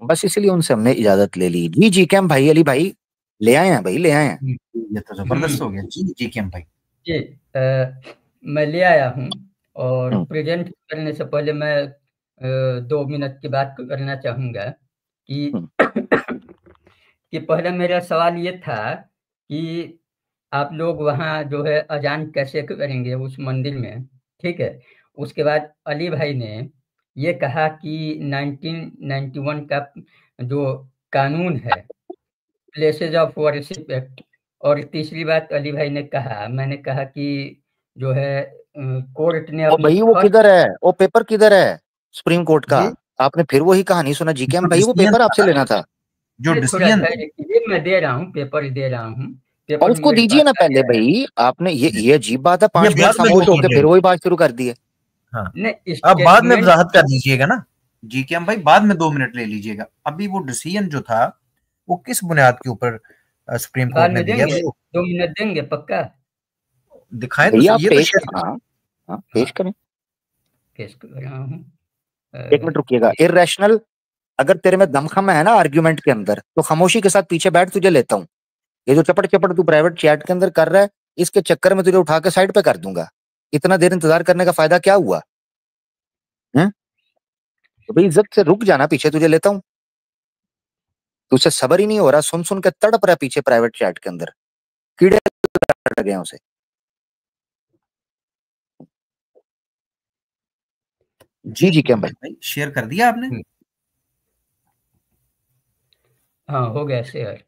बस इसलिए उनसे हमने इजाजत ले ली। जी जी कैम भाई, अली भाई ले आए हैं भाई, ले आए हैं। ये तो जबरदस्त हो गया जी के भाई। जी मैं ले आया हूँ। और हम्म, प्रेजेंट करने से पहले मैं 2 मिनट की बात करना चाहूँगा कि हम्म, कि पहले मेरा सवाल ये था कि आप लोग वहाँ जो है अजान कैसे करेंगे उस मंदिर में, ठीक है। उसके बाद अली भाई ने ये कहा कि 1991 का जो कानून है, प्लेसेस ऑफ वर्शिप एक्ट। और तीसरी बात अली भाई ने कहा, मैंने कहा कि जो है कोर्ट ने ओ अभी भाई वो फर्स्ट। किधर है, वो पेपर किधर है सुप्रीम कोर्ट का? जी, आपने फिर वही कहानी सुना जी कैम जो भाई, वो डिसीजन पेपर था आपसे ना, लेना था। जो ये थोड़ा डिसीजन था। धैर्य कीजिए, मैं दे रहा हूँ, पेपर दे रहा हूँ। और पेपर उसको मेरे दीजिए पास ना आ पहले गया है। भाई, आपने ये अजीब बात है, ये 5 मिनट बाद में खामोश दो होके फिर मिनट वही बात शुरू कर दी है। हाँ, नहीं, अब बाद में स्टेटमेंट। वजाहत कर दीजिएगा ना जी के भाई, बाद में 2 मिनट ले लीजिएगा। अभी वो डिसीजन जो था वो किस बुनियाद के ऊपर सुप्रीम बाद कोर्ट ने में दिया देंगे, वो 2 मिनट देंगे पक्का। दिखाएं तो भैया सही, आप ये तो पेश, शेयर करें। हाँ हाँ पेश हाँ, करें। पेश कर रहा हूँ। 1 मिनट रुकिएगा। जी। इर्रेशनल, अगर तेरे में दमखम है ना आर्ग्यूमेंट के अंदर, तो खामोशी के साथ पीछे बैठ, तुझे लेता हूँ। ये जो चपड़ चपड़ तू प्राइवेट चैट के अंदर कर रहा है, इसके चक्कर में तुझे उठा के साइड पे कर दूंगा। इतना देर इंतजार करने का फायदा क्या हुआ है? तो भाई इज्जत से रुक जाना, पीछे तुझे लेता हूँ। तुझसे सबर ही नहीं हो रहा, सुन सुन के तड़प रहा है पीछे प्राइवेट चैट के अंदर, कीड़े लड़ गए हैं उसे। जी जी क्या भाई। भाई शेयर कर दिया आपने? हाँ, हो गया शेयर,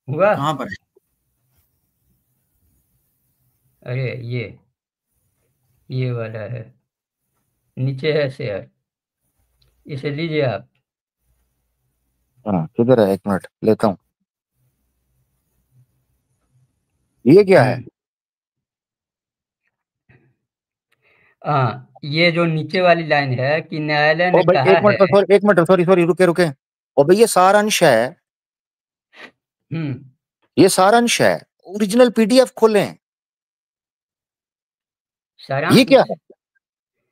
हुआ। कहाँ पर है? अरे ये वाला है, नीचे है शेयर, इसे लीजिए आप। हाँ किधर है, 1 मिनट लेता हूँ। ये क्या है? हाँ, ये जो नीचे वाली लाइन है कि न्यायालय ओ ने भाई कहा एक है। Minute sorry, 1 minute sorry sorry, रुके रुके। ओ भाई ये सारांश है, हम्म ये सारांश है। ओरिजिनल पीडीएफ खोलें। ये क्या सारांश। है?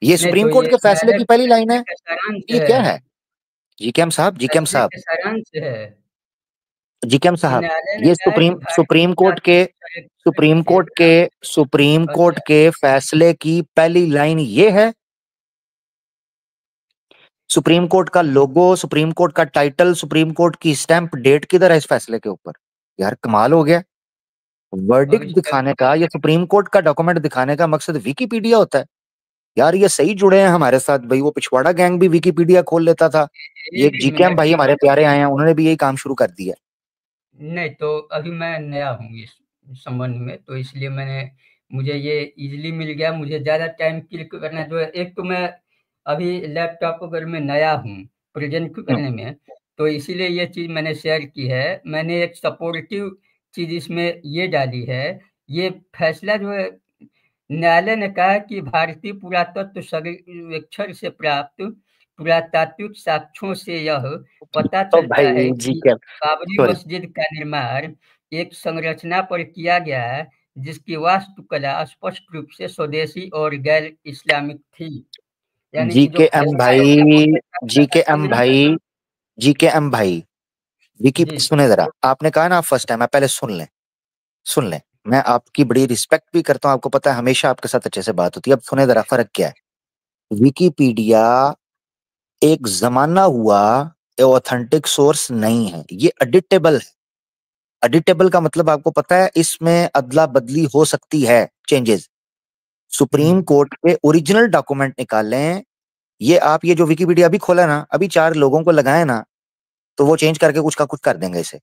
ये नहीं सुप्रीम तो कोर्ट ये के फैसले न्यायालय की के पहली लाइन फैसले है। का सारांश ये है। क्या है? जीकेएम साहब, जीकेएम फैसले साहब, के सारांश है जीकेएम कि साहब, न्यायालय ने ये कहा है कि सुप्रीम भारतीय सुप्रीम कोर्ट के पुरातत्व सर्वेक्षण सुप्रीम से कोर्ट के प्राप्त। सुप्रीम कोर्ट अच्छा, के फैसले की पहली लाइन ये है। सुप्रीम कोर्ट का लोगो, सुप्रीम कोर्ट का टाइटल, सुप्रीम कोर्ट की स्टैंप, डेट किधर है इस फैसले के ऊपर? यार कमाल हो गया। और वर्डिक्ट इसका दिखाने का या सुप्रीम कोर्ट का डॉक्यूमेंट दिखाने का मकसद विकिपीडिया होता है? यार ये सही जुड़े हैं हमारे साथ भाई, वो पिछवाड़ा गैंग भी विकिपीडिया खोल लेता था। ये एक एक जीकेएम मिनट। भाई हमारे प्यारे आए हैं, उन्होंने भी यही काम शुरू कर दिया। नहीं तो अभी मैं नया हूँ इस संबंध में, तो इसलिए मुझे ये इजीली मिल गया। मुझे ज़्यादा टाइम क्लिक करना जो है, एक तो मैं अभी लैपटॉप पर मैं नया हूँ प्रेजेंट हम्म, करने में, तो इसीलिए ये चीज़ मैंने शेयर की है। मैंने एक सपोर्टिव चीज़ इसमें ये डाली है। ये फैसला जो है, न्यायालय ने कहा कि भारतीय पुरातत्व सर्वेक्षण से प्राप्त पुरातात्विक साक्ष्यों से यह पता तो चलता है भाई कि जीकेएम, बाबरी सॉरी। मस्जिद का निर्माण एक संरचना पर किया गया है जिसकी वास्तुकला स्पष्ट रूप से स्वदेशी और गैर इस्लामिक थी। यानी कि जो जीकेएम फैसला है भाई, क्या वो फैसला पुरातत्व जीकेएम में नहीं भाई, था? जीकेएम भाई, विकी जी। सुने जरा, आपने कहा ना आप फर्स्ट टाइम, आप पहले सुन लें, सुन लें। मैं आपकी बड़ी रिस्पेक्ट भी करता हूं, आपको पता है हमेशा आपके साथ अच्छे से बात होती है। अब सुने जरा फर्क क्या है। विकिपीडिया एक जमाना हुआ, ऑथेंटिक सोर्स नहीं है, ये एडिटेबल है। एडिटेबल का मतलब आपको पता है, इसमें अदला बदली हो सकती है, चेंजेस। सुप्रीम हम्म कोर्ट के ओरिजिनल डॉक्यूमेंट निकालें। ये आप ये जो विकिपीडिया अभी खोला ना, अभी 4 लोगों को लगाए ना, तो वो चेंज करके कुछ का कुछ कर देंगे इसे।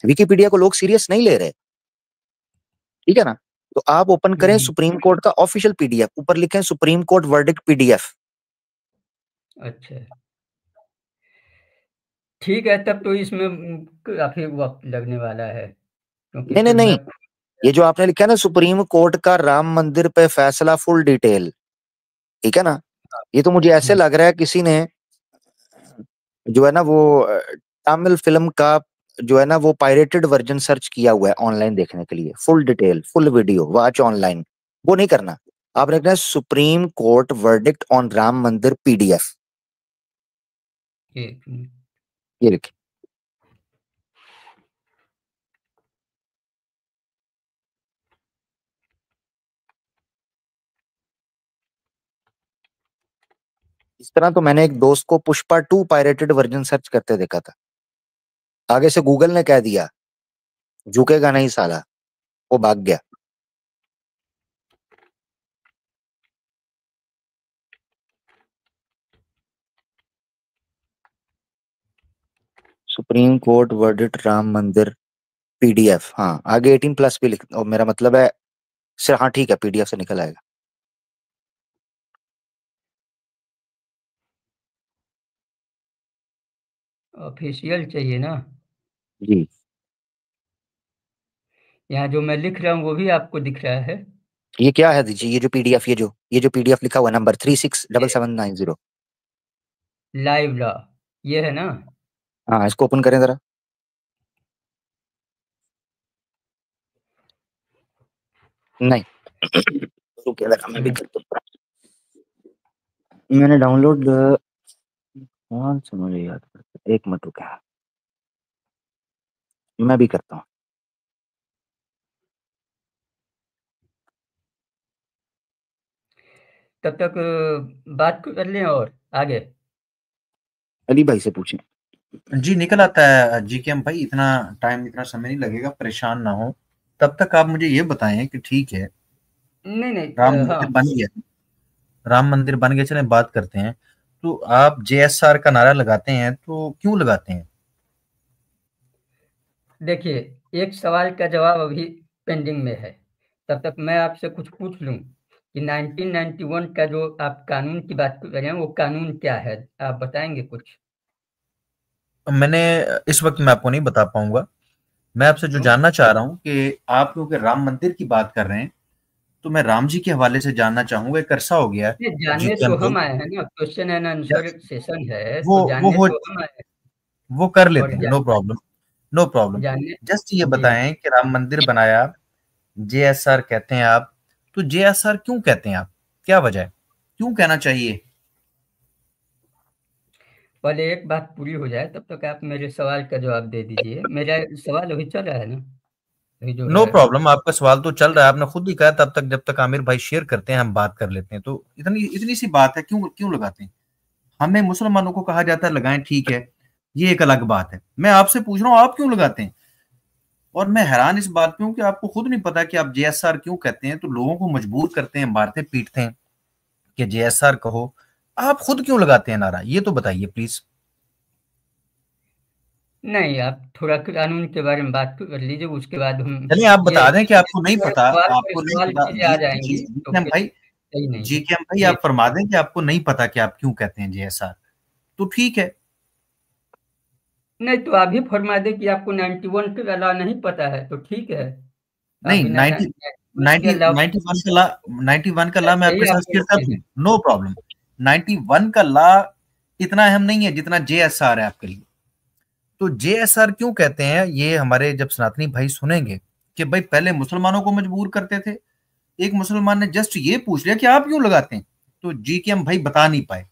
विकिपीडिया को लोग सीरियस नहीं ले रहे, ठीक है ना? तो आप ओपन करें हम्म, सुप्रीम कोर्ट का ऑफिशियल पीडीएफ, ऊपर लिखें सुप्रीम कोर्ट वर्डिक्ट पीडीएफ। अच्छा, ठीक है, तब तो इसमें काफी वक्त लगने वाला है, क्योंकि नहीं नहीं फिर मैं। नहीं, ये जो आपने लिखा है ना सुप्रीम कोर्ट का राम मंदिर पे फैसला फुल डिटेल, ठीक है ना? ये तो मुझे ऐसे हम्म, लग रहा है किसी ने जो है ना वो तमिल फिल्म का जो है ना वो पायरेटेड वर्जन सर्च किया हुआ है ऑनलाइन देखने के लिए, full detail full video watch online. वो नहीं करना, आप लिखना है supreme court verdict on Ram मंदिर पीडीएफ। एक मिनट। ये देखिए, इस तरह तो मैंने एक दोस्त को पुष्पा 2 पायरेटेड वर्जन सर्च करते देखा था। आगे से गूगल ने कह दिया झुकेगा नहीं साला, वो भाग गया। सुप्रीम कोर्ट वर्डिक्ट राम मंदिर पीडीएफ, हाँ आगे 18+ भी लिख, और मेरा मतलब है सिर्फ, हाँ ठीक है पीडीएफ से निकल आएगा। ऑफिशियल चाहिए ना? जी यहाँ जो मैं लिख रहा हूँ वो भी आपको दिख रहा है? ये क्या है दीजिए, ये जो पीडीएफ, ये जो पीडीएफ लिखा हुआ नंबर 367790। लाइव लॉ, ये है ना? हाँ इसको ओपन करें जरा। नहीं रुकिए जरा, मैं भी करता हूँ। मैंने डाउनलोड कौन सा मुझे याद करता, एक मिनट रुके, मैं भी करता हूँ। तब तक बात कर लें और आगे। अली भाई से पूछें। जी निकल आता है जीकेएम भाई, इतना टाइम इतना समय नहीं लगेगा, परेशान ना हो। तब तक आप मुझे ये बताएं कि ठीक है नहीं नहीं, राम हाँ मंदिर बन गया, राम मंदिर बन गया, चले बात करते हैं। तो आप जेएसआर का नारा लगाते हैं तो क्यों लगाते हैं? देखिए, एक सवाल का जवाब अभी पेंडिंग में है। तब तक मैं आपसे कुछ पूछ लूं कि 1991 का जो आप कानून की बात कर रहे हैं वो कानून क्या है, आप बताएंगे कुछ? मैंने इस वक्त मैं आपको नहीं बता पाऊंगा। मैं आपसे जो क्यों? जानना चाह रहा हूँ कि आप क्योंकि राम मंदिर की बात कर रहे हैं, तो मैं राम जी के हवाले से जानना चाहूंगा। एक अरसा हो गया है ये जानने जीकेएम तो भाई। हम आए हैं ना, क्वेश्चन एंड आंसर सेशन है, वो तो वो जानने हो तो हम आए हैं। वो कर लेते और हैं, नो प्रॉब्लम, नो प्रॉब्लम। जानने। जस्ट ये जी, बताएं कि राम मंदिर बनाया, जेएसआर कहते हैं आप, तो जेएसआर क्यों कहते हैं आप? क्या वजह है, क्यों कहना चाहिए? पहले एक बात पूरी हो जाए तब तक आप मेरे सवाल का जवाब दे दीजिए। मेरा सवाल अभी चल रहा है ना, अभी जो नो है। प्रॉब्लम, आपका सवाल तो चल रहा है, आपने खुद ही कहा तब तक जब तक आमिर भाई शेयर करते हैं हम बात कर लेते हैं। तो इतनी इतनी सी बात है, क्यों क्यों लगाते हैं? हमें मुसलमानों को कहा जाता है लगाएं, ठीक है, ये एक अलग बात है। मैं आपसे पूछ रहा हूँ आप क्यों लगाते हैं? और मैं हैरान इस बात पे हूँ कि आपको खुद नहीं पता कि आप जेएसआर क्यों कहते हैं, तो लोगों को मजबूर करते हैं, मारते पीटते हैं कि जेएसआर कहो। आप खुद क्यों लगाते हैं नारा, ये तो बताइए प्लीज। नहीं, आप थोड़ा कानून के बारे में बात कर लीजिए, उसके बाद हम चलिए आप ये बता दें कि आपको नहीं अगर पता, सवाल पर आपको नहीं सवाल पता। चीजें आ जी जी जाएंगी तो जीकेएम फिर भाई, सही नहीं है। जीकेएम भाई जी, आप फरमा दें कि आपको नहीं पता कि आप क्यों कहते हैं जेएसआर, तो ठीक है। नहीं तो आप भी फरमा दे कि आपको 91 का लॉ नहीं पता है, तो ठीक है। आप नहीं, बिना 90 90 लॉ 91 का ला, 91 का ला मैं सही आपके आप साथ शेयर कर बोलते दूं, हैं। No problem. 91 का ला इतना अहम नहीं है जितना जेएसआर है आपके लिए। तो जेएसआर क्यों कहते हैं, ये हमारे जब सनातनी भाई सुनेंगे कि भाई पहले मुसलमानों को मजबूर करते थे, एक मुसलमान ने जस्ट ये पूछ लिया कि आप क्यों लगाते हैं, तो जी के हम भाई बता नहीं पाए।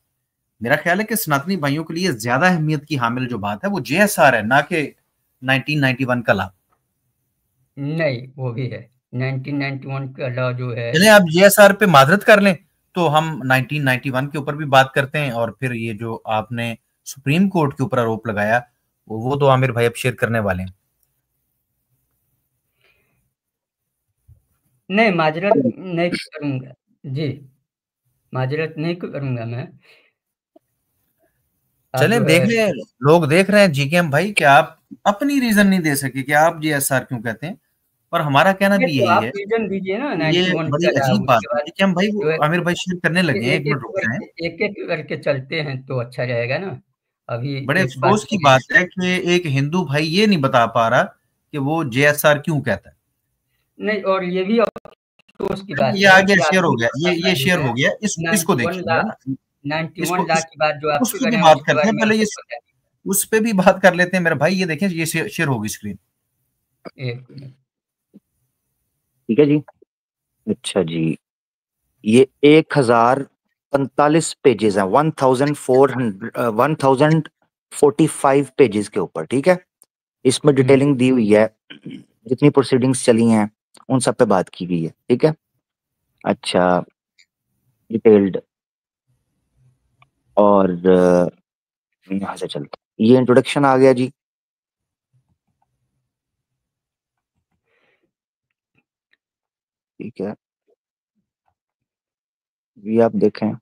मेरा ख्याल है कि सनातनी भाइयों के लिए ज्यादा अहमियत की हामिल जो बात है वो जेएसआर है, ना कि 1991 का ला। नहीं, वो भी है 1991 का लॉ जो है। चलिए आप जेएसआर पे माजरत कर लें, तो हम 1991 के ऊपर भी बात करते हैं। और फिर ये जो आपने सुप्रीम कोर्ट के ऊपर आरोप लगाया, वो तो आमिर भाई अब शेयर करने वाले हैं। नहीं, माजरत नहीं करूंगा। जी, माजरत नहीं करूंगा मैं। आप चलें जो देख है, लें, लोग देख रहे हैं जीकेएम भाई कि आप अपनी रीजन नहीं दे सके कि आप जेएसआर क्यों कहते हैं, और हमारा कहना नहीं भी तो यही आप है। रीजन दीजिए ना ये 91 बड़ी का लॉ, अजीब बात उसके है बाद जीकेएम भाई, जो वो है आमिर भाई शेयर करने लगे हैं, एक एक एक मिनट रुक जाएं। करके चलते हैं तो अच्छा रहेगा ना। अभी बड़े एक बात अफसोस की पे बात है कि एक हिंदू भाई ये नहीं बता पा रहा कि वो जेएसआर क्यों कहता है। नहीं, और ये भी अफसोस की बात ये है आगे कि आप शेयर हो भी गया, थोड़ा सा ये जो शेयर है हो गया, इसको 91 देखिए ला जरा ना। 91 ला इस की बात जो आप उस पे कर भी रहे हैं बात उसके करते बारे हैं, में पहले ये हमको बताइए। उस पे भी बात कर लेते हैं मेरे भाई। ये देखें, ये शेयर होगी स्क्रीन। एक मिनट। ठीक है जी। अच्छा जी, ये 1045 पेजेस हैं, 1400 45 पेजेस के ऊपर, ठीक है। इसमें डिटेलिंग दी हुई है, जितनी प्रोसीडिंग्स चली हैं उन सब पे बात की गई है, ठीक है। अच्छा, डिटेल्ड। और यहाँ से चलते, ये इंट्रोडक्शन आ गया जी। ठीक है, ये आप देखें,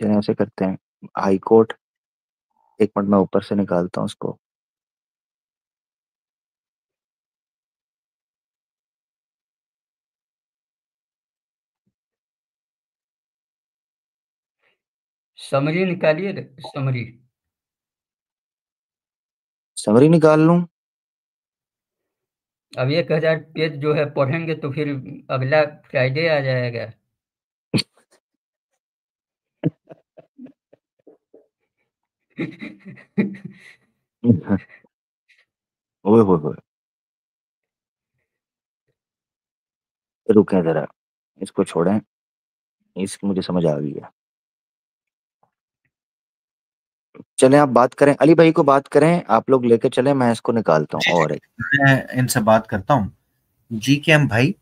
चलिए ऐसे करते हैं। हाई कोर्ट, एक मिनट मैं ऊपर से निकालता हूँ उसको। समरी निकालिए, समरी। समरी निकाल लूं? अब 1000 पेज जो है पढ़ेंगे तो फिर अगला फ्राइडे आ जाएगा। ओए होए होए, रुकें जरा, इसको छोड़ें, इसकी मुझे समझ आ गई है। चलें आप बात करें, अली भाई को बात करें, आप लोग लेके चलें, मैं इसको निकालता हूँ। और एक मैं इनसे बात करता हूँ। जी के एम भाई,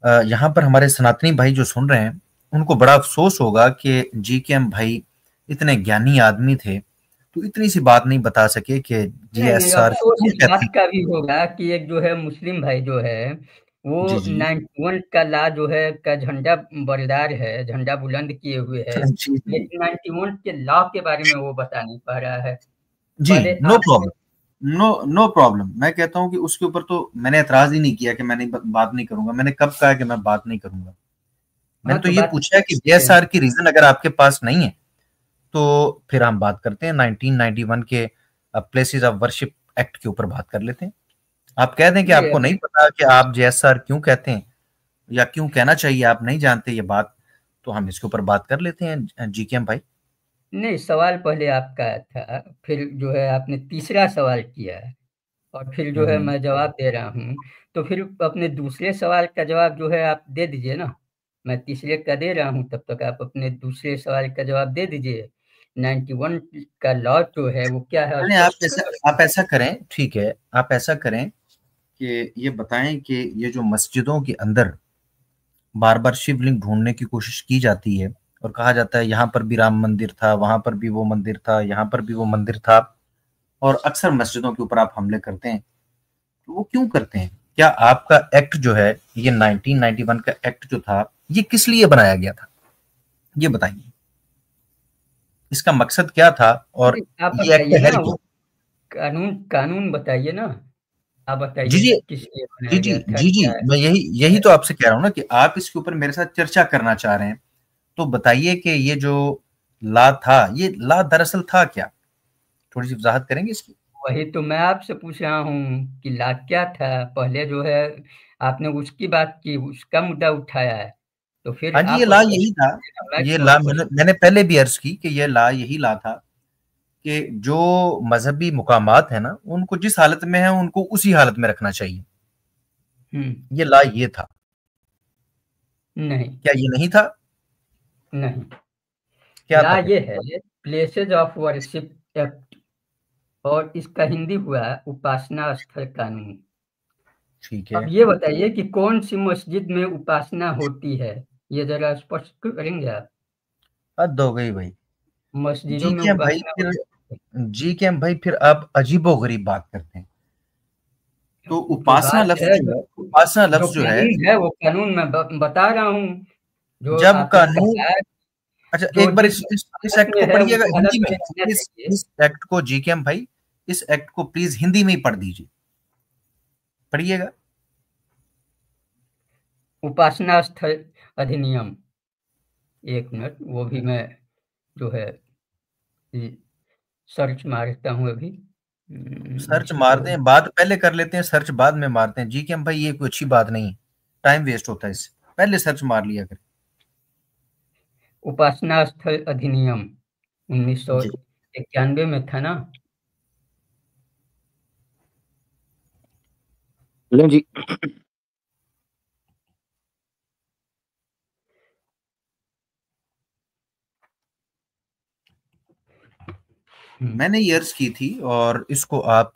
यहाँ पर हमारे सनातनी भाई जो सुन रहे हैं उनको बड़ा अफसोस होगा कि जी के एम भाई इतने ज्ञानी आदमी थे तो इतनी सी बात नहीं बता सके कि नहीं नहीं, जीएसआर अफसोस क्यों इस कहते बात हैं। का भी होगा कि एक जो है मुस्लिम भाई जो है वो जी जी 91 का ला जो है का झंडा बरदार है, झंडा बुलंद किए हुए है, जी जी लेकिन 91 के लॉ के बारे में वो बता नहीं पा रहा है। जी, पहले नो आपने, प्रॉब्लम, नो प्रॉब्लम। मैं कहता हूँ कि उसके ऊपर तो मैंने एतराज ही नहीं किया कि मैं नहीं बात नहीं करूंगा। मैंने कब कहा कि मैं बात नहीं करूंगा? हाँ मैंने तो तो ये बात पूछा है कि जीएसआर की रीजन अगर आपके पास नहीं है तो फिर हम बात करते हैं 1991 के प्लेसेस ऑफ वर्शिप एक्ट के ऊपर बात कर लेते हैं। आप कह दें कि नहीं आपको अभी, नहीं पता कि आप जीएसआर क्यों कहते हैं या क्यों कहना चाहिए, आप नहीं जानते ये बात, तो हम इसके ऊपर बात कर लेते हैं जीकेएम भाई। नहीं सवाल पहले आपका था, फिर जो है आपने तीसरा सवाल किया है और फिर जो है हम्म। मैं जवाब दे रहा हूँ। तो फिर अपने दूसरे सवाल का जवाब जो है आप दे दीजिए ना। मैं तीसरे का दे रहा हूँ, तब तक आप अपने दूसरे सवाल का जवाब दे दीजिए। 91 का लॉ जो है वो क्या है नहीं, स्पष्ट। आप ऐसा करें, ठीक है, आप ऐसा करें कि ये बताएं कि ये जो मस्जिदों के अंदर बार बार शिवलिंग ढूंढने की कोशिश की जाती है और कहा जाता है यहाँ पर भी राम मंदिर था, वहां पर भी वो मंदिर था, यहाँ पर भी वो मंदिर था, और अक्सर मस्जिदों के ऊपर आप हमले करते हैं, तो वो क्यों करते हैं? क्या आपका एक्ट जो है, ये 1991 का एक्ट जो था, ये किस लिए बनाया गया था? ये बताइए, इसका मकसद क्या था और आप ये एक्ट बताइए है ना, क्या? वो कानून कानून बताइए ना। आप जी बताइए जी किस लिए जी बनाया जी गया था, जी जी, क्या मैं यही यही तो आपसे कह रहा हूँ ना कि आप इसके ऊपर मेरे साथ चर्चा करना चाह रहे हैं। तो बताइए कि ये जो ला था, ये ला दरअसल था क्या? थोड़ी सी वजाहत करेंगे इसकी? वही तो मैं आपसे पूछ रहा हूँ कि ला क्या था। पहले जो है आपने उसकी बात की, उसका मुद्दा उठाया है, तो फिर हाँ जी, ये आप ला यही था। स्पष्ट, मैं ये क्यों ला स्पष्ट। मैंने पहले भी अर्ज की कि ये ला यही ला था कि जो मजहबी मुकामात है ना, उनको जिस हालत में है उनको उसी हालत में रखना चाहिए। हम्म। ये ला ये था। नहीं क्या ये नहीं था? नहीं, क्या ला था फिर? ये है प्लेसेज ऑफ वर्शिप एक्ट, और इसका हिंदी हुआ उपासना स्थल कानून। ठीक अब है। ये बताइए कि कौन सी मस्जिद में उपासना होती है, ये जरा स्पष्ट करेंगे आप। हद हो गई भाई। मस्जिदों जी में के भाई उपासना फिर होती है। जी के भाई फिर आप अजीबो गरीब बात करते हैं। तो जो उपासना बात लफ्ज है, जो है, उपासना जो लफ्ज जो है, कानून है वो कानून में बता रहा हूँ। जो जब आपने कानून, कहा, अच्छा जो एक बार जिस इस हालत एक्ट में को है पढ़िएगा उस हालत हिंदी में में। रहना चाहिए। इस एक्ट को जी के भाई, इस एक्ट को प्लीज हिंदी में ही पढ़ दीजिए, पढ़िएगा। उपासना स्थल अधिनियम, एक मिनट, वो भी मैं जो है सर्च मारता हूँ अभी। सर्च इसको मारते हैं, बात पहले कर लेते हैं, सर्च बाद में मारते हैं। जी के भाई ये कोई अच्छी बात नहीं है, टाइम वेस्ट होता है इससे, पहले सर्च मार लिया करें। उपासना स्थल अधिनियम जी 1991 में था ना। लें जी। मैंने ये अर्ज की थी और इसको आप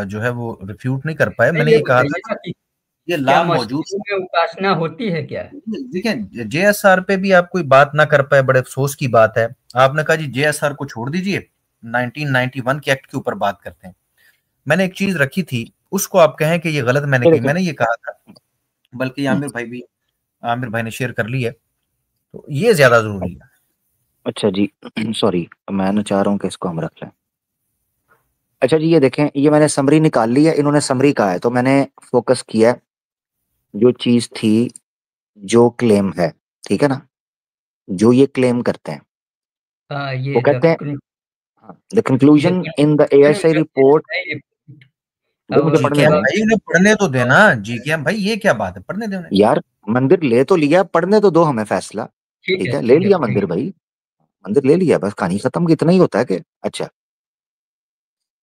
जो है वो रिफ्यूट नहीं कर पाए। मैंने ये ये कहा बताइए था ना कि ये क्या ला मौजूद। मस्जिदों में उपासना होती है क्या? देखिए जेएसआर पे भी आप कोई बात ना कर पाए, बड़े अफसोस की बात है। आपने कहा जी जेएसआर को छोड़ दीजिए, 1991 के एक्ट के ऊपर बात करते हैं। मैंने एक चीज रखी थी, उसको आप कहें कि ये गलत मैंने ये कही। देखिए मैंने ये कहा था, बल्कि आमिर भाई ने शेयर कर ली है, तो ये ज्यादा जरूरी है। अच्छा जी सॉरी, मैं ना चाह रहा हूँ कि इसको हम रख लें। अच्छा जी, ये देखें, ये मैंने समरी निकाल ली है, इन्होंने समरी कहा है, तो मैंने फोकस किया जो चीज थी, जो क्लेम है, ठीक है ना, जो ये क्लेम करते हैं। हाँ, वो ये कहते हैं the conclusion in the ASI report. वो मुझे जी पढ़ने क्या दें भाई, उन्हें पढ़ने तो देना। जी क्या भाई, ये क्या बात है, पढ़ने दे उन्हें। यार, मंदिर ले तो लिया, पढ़ने तो दो हमें फैसला। ठीक है, ले ठीक है, लिया पढ़िए। मंदिर भाई, मंदिर ले लिया, बस कहानी खत्म, कि इतना ही होता है कि अच्छा।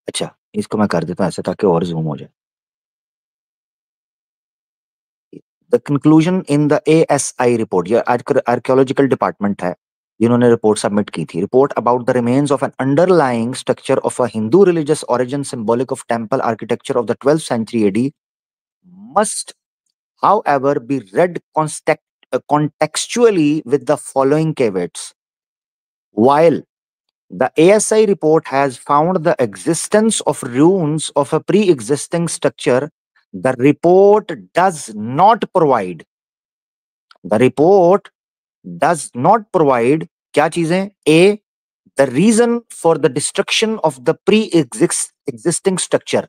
अच्छा, इसको मैं कर देता हूँ ऐसे ताकि और जूम हो जाए। The conclusion in the ASI report, ये आर्कियोलॉजिकल डिपार्टमेंट है जिन्होंने रिपोर्ट सबमिट की थी। Report about the remains of N underlying structure of a Hindu religious origin symbolic of temple architecture of the 12th century AD must however be read contextually with the following caveats. While the ASI report has found the existence of ruins of a pre-existing structure, the report does not provide क्या चीजें? A, the reason for the destruction of the pre-existing structure.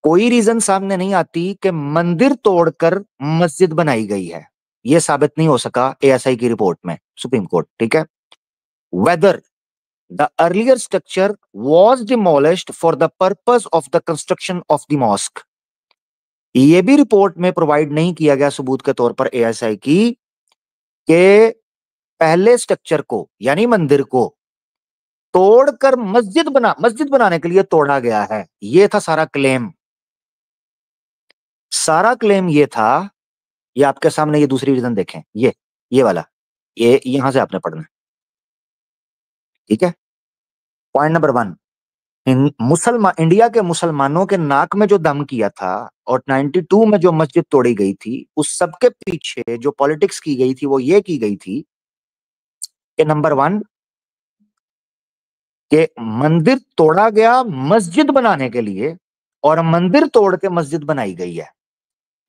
कोई reason सामने नहीं आती कि मंदिर तोड़कर मस्जिद बनाई गई है, यह साबित नहीं हो सका एएसआई की रिपोर्ट में, सुप्रीम कोर्ट, ठीक है। Whether the earlier structure was demolished for the purpose of the construction of the mosque, यह भी रिपोर्ट में प्रोवाइड नहीं किया गया सबूत के तौर पर एएसआई की कि पहले स्ट्रक्चर को यानी मंदिर को तोड़कर मस्जिद बनाने के लिए तोड़ा गया है। यह था सारा क्लेम, ये था। ये आपके सामने, ये दूसरी रीजन देखें, ये वाला, ये यहां से आपने पढ़ना, ठीक है। पॉइंट नंबर 1, इंडिया के मुसलमानों के नाक में जो दम किया था और 92 में जो मस्जिद तोड़ी गई थी, उस सबके पीछे जो पॉलिटिक्स की गई थी वो ये की गई थी कि नंबर 1 कि मंदिर तोड़ा गया मस्जिद बनाने के लिए और मंदिर तोड़ के मस्जिद बनाई गई है।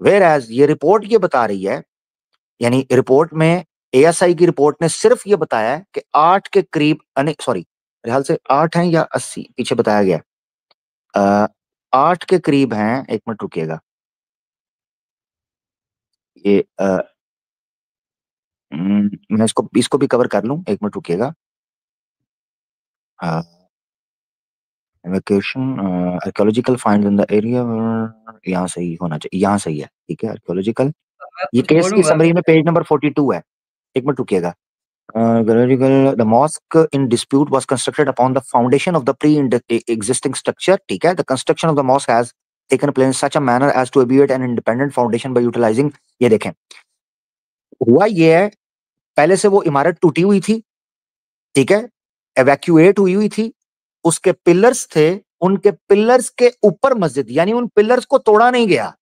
वेयर एज ये रिपोर्ट ये बता रही है, यानी रिपोर्ट में एएसआई की रिपोर्ट ने सिर्फ ये बताया है कि 8 के करीब, सॉरी मेरे ख्याल से 8 हैं या 80 पीछे बताया गया, 8 के करीब हैं। एक मिनट रुकिएगा, ये मैं इसको भी कवर कर लूं, एक मिनट रुकिएगा। Evacuation archaeological find in the area, यहाँ सही होना चाहिए, यहाँ सही है, ठीक है। आर्कियोलॉजिकल, मैं ये कुछ केस की बोलूंगा? समरी में पेज नंबर 42 है, एक minute रुकिएगा। The mosque in dispute was constructed upon the foundation of the pre-existing structure. ठीक है, the construction of the mosque has taken place in such a manner as to obviate an independent foundation by utilizing, ये देखें, हुआ ये है, पहले से वो इमारत टूटी हुई थी, ठीक है, एवैक्यूएट हुई थी, उसके पिलर्स थे, उनके पिलर्स के ऊपर मस्जिद, यानी उन पिलर्स को तोड़ा नहीं गया।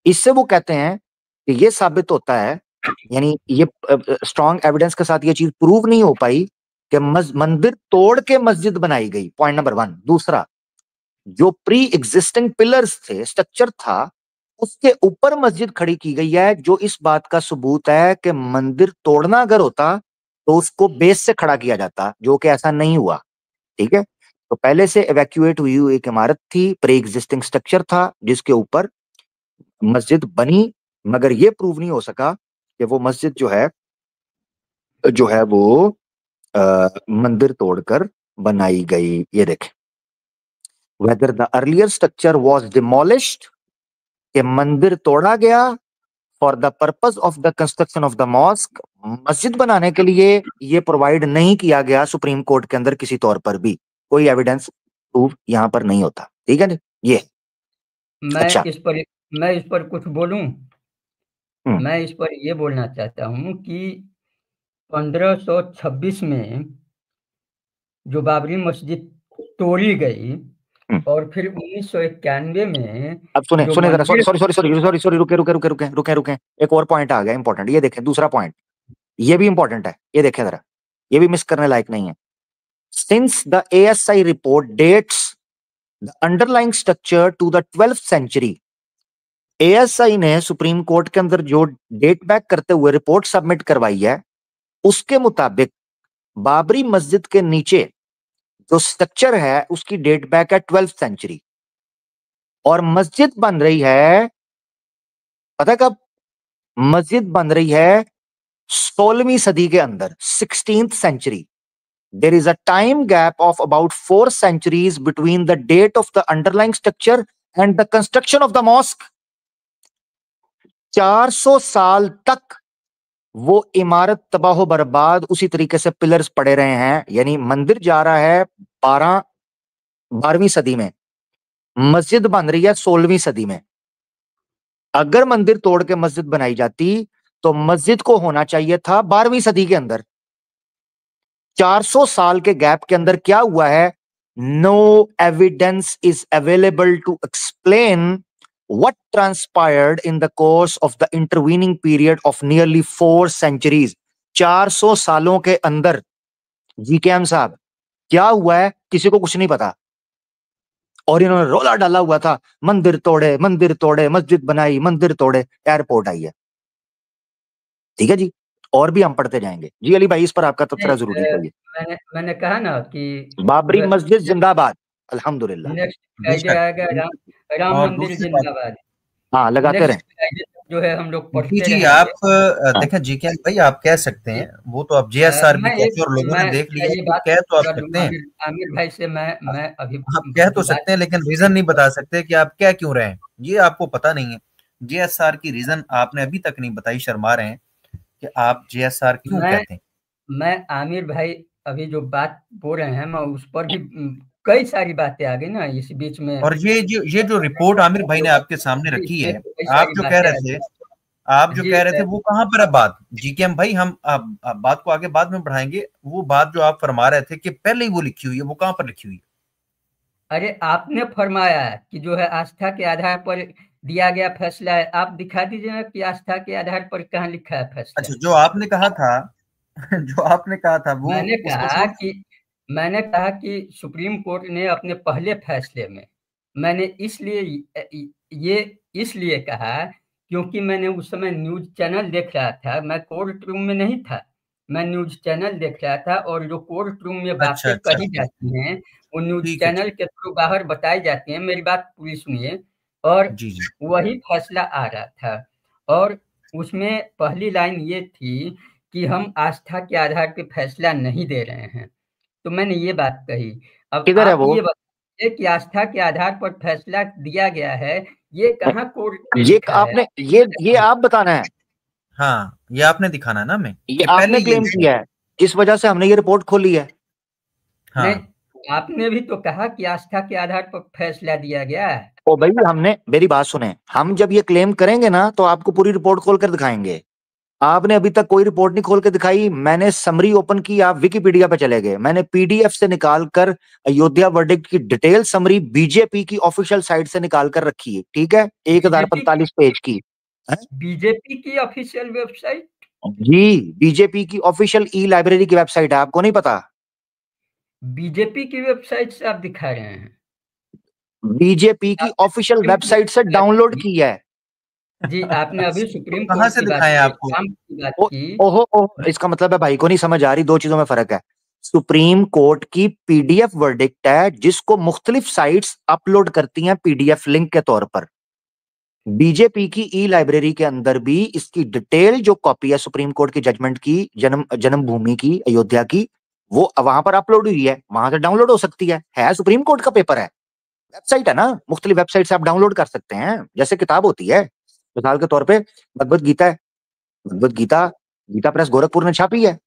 इससे वो कहते हैं कि ये साबित होता है, यानी ये स्ट्रॉन्ग एविडेंस के साथ ये चीज प्रूव नहीं हो पाई कि मंदिर तोड़ के मस्जिद बनाई गई, पॉइंट नंबर 1। दूसरा, जो प्री एग्जिस्टिंग पिलर्स थे, स्ट्रक्चर था, उसके ऊपर मस्जिद खड़ी की गई है, जो इस बात का सबूत है कि मंदिर तोड़ना अगर होता तो उसको बेस से खड़ा किया जाता, जो कि ऐसा नहीं हुआ, ठीक है। तो पहले से एवैक्यूएट हुई एक इमारत थी, प्री एग्जिस्टिंग स्ट्रक्चर था जिसके ऊपर मस्जिद बनी, मगर ये प्रूव नहीं हो सका कि वो मस्जिद जो है वो मंदिर तोड़कर बनाई गई। ये देखें, whether the earlier structure was demolished, कि मंदिर तोड़ा गया for the purpose of the construction of the mosque, मस्जिद बनाने के लिए ये प्रोवाइड नहीं किया गया सुप्रीम कोर्ट के अंदर किसी तौर पर भी, कोई एविडेंस प्रूफ यहां पर नहीं होता, ठीक है ना ये। मैं अच्छा, इस पर कुछ बोलूं? हम्म, मैं इस पर ये बोलना चाहता हूं कि 1526 में जो बाबरी मस्जिद तोड़ी गई और फिर 1991 में अब सुने जो सुने जरा, मंदिर सॉरी, रुके, एक और पॉइंट आ गया इंपॉर्टेंट, ये देखें दूसरा पॉइंट, ये भी इंपॉर्टेंट है, ये देखें जरा, ये भी मिस करने लायक नहीं है। Since the ASI report dates the underlying structure to the 12th century, ASI ने सुप्रीम कोर्ट के अंदर जो डेट बैक करते हुए रिपोर्ट सबमिट करवाई है, उसके मुताबिक बाबरी मस्जिद के नीचे जो स्ट्रक्चर है उसकी डेट बैक है 12th सेंचुरी, और मस्जिद बन रही है, पता कब? मस्जिद बन रही है 16वीं सदी के अंदर, 16th century. There is a time gap of about 4 centuries between the date of the underlying structure and the construction of the mosque. 400 साल तक वो इमारत तबाह बर्बाद उसी तरीके से पिलर्स पड़े रहे हैं, यानी मंदिर जा रहा है 12वीं सदी में, मस्जिद बन रही है 16वीं सदी में। अगर मंदिर तोड़ के मस्जिद बनाई जाती तो मस्जिद को होना चाहिए था 12वीं सदी के अंदर। 400 साल के गैप के अंदर क्या हुआ है? No evidence is available to explain what transpired in the course of the intervening period of nearly 4 centuries. 400 सालों के अंदर GKM साहब क्या हुआ है किसी को कुछ नहीं पता, और इन्होंने रोला डाला हुआ था, मंदिर तोड़े, मस्जिद बनाई, मंदिर तोड़े, एयरपोर्ट आई है। ठीक है जी, और भी हम पढ़ते जाएंगे जी। अली भाई, इस पर आपका तबसरा जरूरी है। मैंने कहा ना कि बाबरी मस्जिद जिंदाबाद, अल्हम्दुलिल्लाह। नेक्स्ट फ्राइडे आएगा राम और मंदिर दूसरी बात, जिंदाबाद। हाँ, लगाते रहे जो है हम लोग जी पढ़ते जी, रहेंगे। आप देखें GKM भाई, आप कह सकते हैं, वो तो आप JSR भी कहते हैं और लोगों ने देख लिया, तो कह तो आप सकते हैं, आमिर भाई से मैं अभी आप कह तो सकते हैं, लेकिन रीजन नहीं बता सकते कि आप कह क्यों रहे हैं, ये आपको पता नहीं है। JSR की रीजन आपने अभी तक नहीं बताई, शर्मा रहे हैं कि आप JSR क्यों कहते हैं। मैं आमिर भाई अभी जो बात बोल रहे हैं, मैं उस पर भी कई सारी बातें आ गई ना इस बीच में। और ये जो रिपोर्ट आमिर भाई ने आपके सामने रखी है, आप जो कह रहे थे वो कहाँ पर है बात? GKM भाई, हम बात को आगे बाद में बढ़ाएंगे, वो बात जो आप फरमा रहे थे कि पहले ही वो लिखी हुई है, वो कहाँ पर लिखी हुई है? अरे आपने फरमाया कि जो है आस्था के आधार पर दिया गया फैसला है, आप दिखा दीजिए ना कि आस्था के आधार पर कहाँ लिखा है फैसला। अच्छा, जो आपने कहा था वो मैंने कहा कि सुप्रीम कोर्ट ने अपने पहले फैसले में, मैंने इसलिए कहा क्योंकि मैंने उस समय न्यूज चैनल देख रहा था, मैं कोर्ट रूम में नहीं था, मैं न्यूज चैनल देख रहा था, और जो कोर्ट रूम में बातें कही जाती हैं वो न्यूज चैनल के थ्रू बाहर बताई जाती हैं। मेरी बात पूरी सुनिए। और वही फैसला आ रहा था, और उसमें पहली लाइन ये थी कि हम आस्था के आधार पे फैसला नहीं दे रहे हैं, तो मैंने ये बात कही। अब किधर है वो? ये बताइए कि आस्था के आधार पर फैसला दिया गया है, ये कहाँ कोर्ट ये आपने ये आप बताना है। हाँ, ये आपने दिखाना है ना, मैं ये आपने क्लेम किया है, जिस वजह से हमने ये रिपोर्ट खोली है। हाँ। नहीं, आपने भी तो कहा कि आस्था के आधार पर फैसला दिया गया है। ओ भाई, हमने, मेरी बात सुने, हम जब ये क्लेम करेंगे ना तो आपको पूरी रिपोर्ट खोल कर दिखाएंगे। आपने अभी तक कोई रिपोर्ट नहीं खोल के दिखाई। मैंने समरी ओपन की, आप विकिपीडिया पे चले गए, मैंने PDF से निकाल कर अयोध्या वर्डिक्ट की डिटेल समरी बीजेपी की ऑफिशियल साइट से निकाल कर रखी है। ठीक है, 1045 पेज की। बीजेपी की ऑफिशियल वेबसाइट? जी, बीजेपी की ऑफिशियल ई-लाइब्रेरी की वेबसाइट है, आपको नहीं पता? बीजेपी की वेबसाइट से आप दिखा रहे हैं? बीजेपी की ऑफिशियल वेबसाइट से डाउनलोड की है जी। आपने अभी सुप्रीम कहां से दिखाया आपको? ओहो, इसका मतलब है भाई को नहीं समझ आ रही। दो चीजों में फर्क है। सुप्रीम कोर्ट की PDF वर्डिक्ट है, जिसको मुख्तलिफ साइट्स अपलोड करती हैं PDF लिंक के तौर पर। बीजेपी की ई-लाइब्रेरी के अंदर भी इसकी डिटेल जो कॉपी है सुप्रीम कोर्ट की जजमेंट की, जन्मभूमि की, अयोध्या की, वो वहां पर अपलोड हुई है, वहां से डाउनलोड हो सकती है। सुप्रीम कोर्ट का पेपर है, वेबसाइट है ना, मुख्तलिफ वेबसाइट से आप डाउनलोड कर सकते हैं, जैसे किताब होती है। मिसाल के तौर पे भगवत गीता है, भगवत गीता प्रेस गोरखपुर ने छापी है,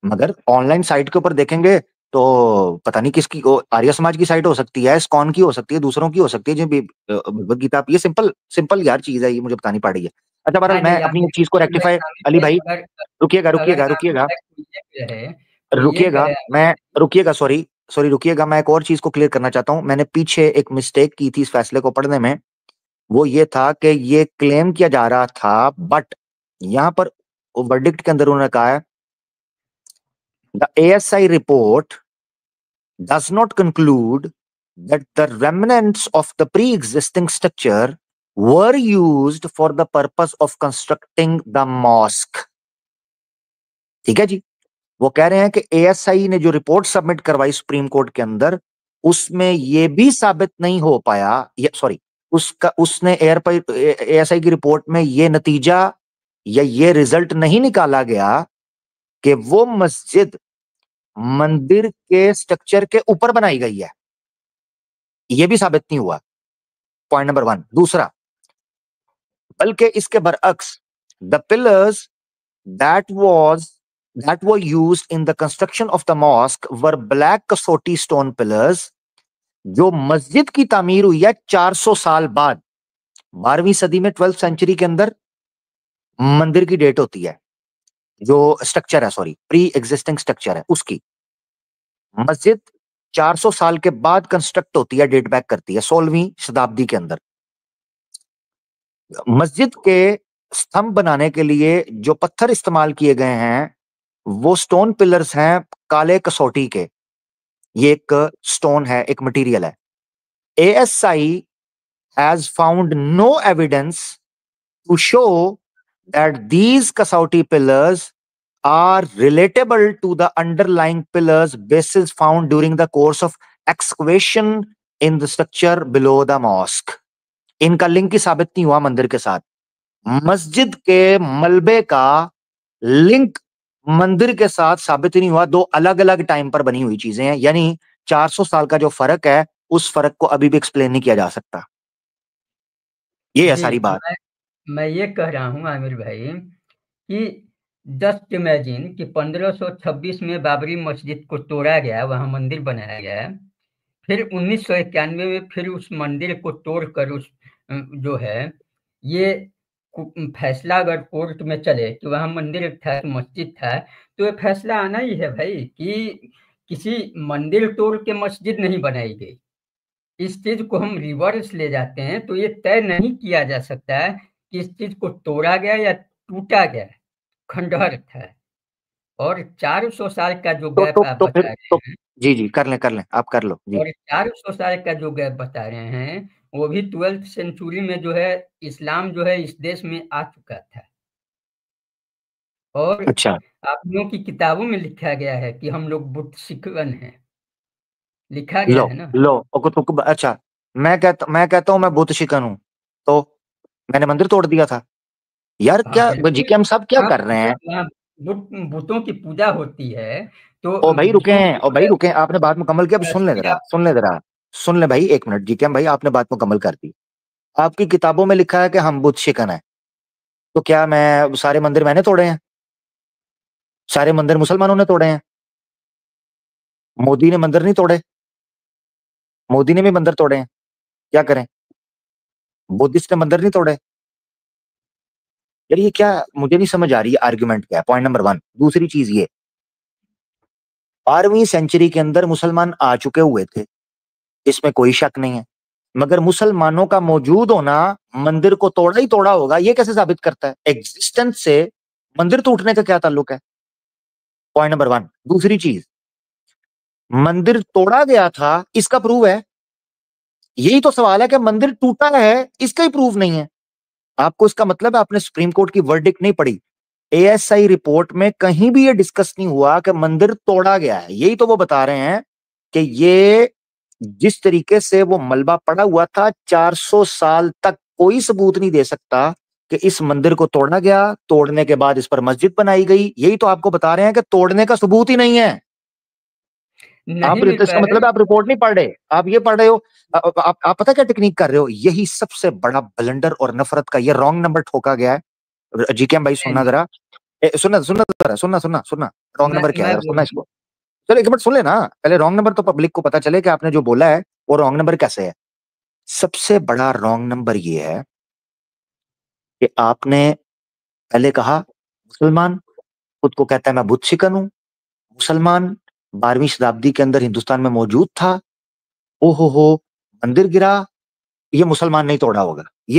मगर ऑनलाइन साइट के ऊपर देखेंगे तो पता नहीं किसकी, आर्य समाज की साइट हो सकती है, स्कॉन की हो सकती है, दूसरों की हो सकती है। जो भगवत गीता, ये सिंपल यार चीज है, ये मुझे बतानी पड़ रही है। अच्छा, बहरहाल मैं अपनी एक चीज को रेक्टिफाई, अली भाई रुकिएगा, सॉरी, सॉरी रुकिएगा, मैं एक और चीज को क्लियर करना चाहता हूं। मैंने पीछे एक मिस्टेक की थी इस फैसले को पढ़ने में, वो ये था कि ये क्लेम किया जा रहा था, बट यहां पर वर्डिक्ट के अंदर उन्होंने कहा है the ASI report does not conclude that the remnants of the pre-existing structure were used for the purpose of constructing the mosque. ठीक है जी, वो कह रहे हैं कि एएसआई ने जो रिपोर्ट सबमिट करवाई सुप्रीम कोर्ट के अंदर, उसमें ये भी साबित नहीं हो पाया, सॉरी, उसने एएसआई की रिपोर्ट में ये नतीजा या ये रिजल्ट नहीं निकाला गया कि वो मस्जिद मंदिर के स्ट्रक्चर के ऊपर बनाई गई है, ये भी साबित नहीं हुआ। Point number 1। दूसरा, बल्कि इसके बरअक्स the pillars that were used in the construction of the mosque were black कसौटी stone pillars, जो मस्जिद की तामीर हुई है 400 साल बाद, 12वीं सदी में 12th सेंचुरी के अंदर मंदिर की डेट होती है, जो स्ट्रक्चर है, सॉरी प्री एग्जिस्टिंग स्ट्रक्चर है, उसकी मस्जिद 400 साल के बाद कंस्ट्रक्ट होती है, डेट बैक करती है 16वीं शताब्दी के अंदर। मस्जिद के स्तंभ बनाने के लिए जो पत्थर इस्तेमाल किए गए हैं वो स्टोन पिलर्स हैं काले कसौटी के, ये एक स्टोन है, एक मटेरियल है। ASI has found no evidence to show that these kasauti pillars are relatable to the underlying pillars bases found during the course of excavation in the structure below the mosque. इनका link ही साबित नहीं हुआ मंदिर के साथ। मस्जिद के मलबे का लिंक मंदिर के साथ साबित नहीं हुआ। दो अलग अलग टाइम पर बनी हुई चीजें हैं, यानी 400 साल का जो फर्क है उस फर्क को अभी भी एक्सप्लेन नहीं किया जा सकता। ये है सारी बात। मैं ये कह रहा हूं आमिर भाई कि जस्ट इमेजिन कि 1526 में बाबरी मस्जिद को तोड़ा गया, वहां मंदिर बनाया गया, फिर 1991 में फिर उस मंदिर को तोड़कर उस जो है ये फैसला अगर कोर्ट में चले कि वहां मंदिर था, मस्जिद था, तो ये फैसला आना ही है भाई कि किसी मंदिर तोड़ के मस्जिद नहीं बनाई गई। इस चीज को हम रिवर्स ले जाते हैं तो ये तय नहीं किया जा सकता है कि इस चीज को तोड़ा गया या टूटा गया, खंडहर था। और 400 साल का जो गैप आप बता रहे हैं, जी कर लें आप कर लो जी। और 400 साल का जो गैप बता रहे हैं वो भी 12th सेंचुरी में जो है इस्लाम जो है इस देश में आ चुका था। और अच्छा, आप लोगों की किताबों में लिखा गया है कि हम लोग बुत शिकवन हैं, लिखा गया है ना। लो अच्छा, मैं कहता हूं मैं बुत शिकन हूं, तो मैंने मंदिर तोड़ दिया था यार। क्या जी के हम सब क्या कर रहे हैं? बुतों की पूजा होती है तो ओ भाई रुके, आपने बात मुकम्मल किया, अब सुन ले भाई, 1 मिनट। जी के हम भाई, आपने बात मुकम्मल कर दी। आपकी किताबों में लिखा है कि हम बुत शिकन है, तो क्या मैं सारे मंदिर मैंने तोड़े हैं? सारे मंदिर मुसलमानों ने तोड़े हैं? मोदी ने मंदिर नहीं तोड़े? मोदी ने भी मंदिर तोड़े हैं, क्या करें? बुद्धिस्ट ने मंदिर नहीं तोड़े यार। ये क्या, मुझे नहीं समझ आ रही है आर्गुमेंट क्या है। Point number 1। दूसरी चीज ये, 12वीं सेंचुरी के अंदर मुसलमान आ चुके हुए थे, इसमें कोई शक नहीं है, मगर मुसलमानों का मौजूद होना मंदिर को तोड़ा ही तोड़ा होगा, ये कैसे साबित करता है? एग्जिस्टेंस से मंदिर टूटने का क्या ताल्लुक है? Point number 1। दूसरी चीज, मंदिर तोड़ा गया था, इसका प्रूफ है? यही तो सवाल है कि मंदिर टूटा है, इसका ही प्रूफ नहीं है आपको। इसका मतलब है आपने सुप्रीम कोर्ट की वर्डिक्ट नहीं पढ़ी। एएसआई रिपोर्ट में कहीं भी ये डिस्कस नहीं हुआ कि मंदिर तोड़ा गया है। यही तो वो बता रहे हैं कि ये जिस तरीके से वो मलबा पड़ा हुआ था 400 साल तक, कोई सबूत नहीं दे सकता कि इस मंदिर को तोड़ा गया, तोड़ने के बाद इस पर मस्जिद बनाई गई। यही तो आपको बता रहे हैं कि तोड़ने का सबूत ही नहीं है। आप इसका मतलब आप रिपोर्ट नहीं पढ़ रहे, आप ये पढ़ रहे हो। आप पता क्या टेक्निक कर रहे हो? यही सबसे बड़ा ब्लंडर और नफरत का ये रॉन्ग नंबर ठोका गया है। जीकेएम भाई सुनना जरा, सुनना रॉन्ग नंबर क्या है, सुनना इसको। चलो 1 मिनट सुन लेना पहले। रॉन्ग नंबर तो पब्लिक को पता चले कि आपने जो बोला है वो रॉन्ग नंबर कैसे है। सबसे बड़ा रॉन्ग नंबर ये है कि आपने पहले कहा मुसलमान खुद को कहता है मैं बुत शिकन हूं, मुसलमान 12वीं शताब्दी के अंदर हिंदुस्तान में मौजूद था। ओ हो, मंदिर गिरा, ये मुसलमान नहीं तोड़ा होगा। ये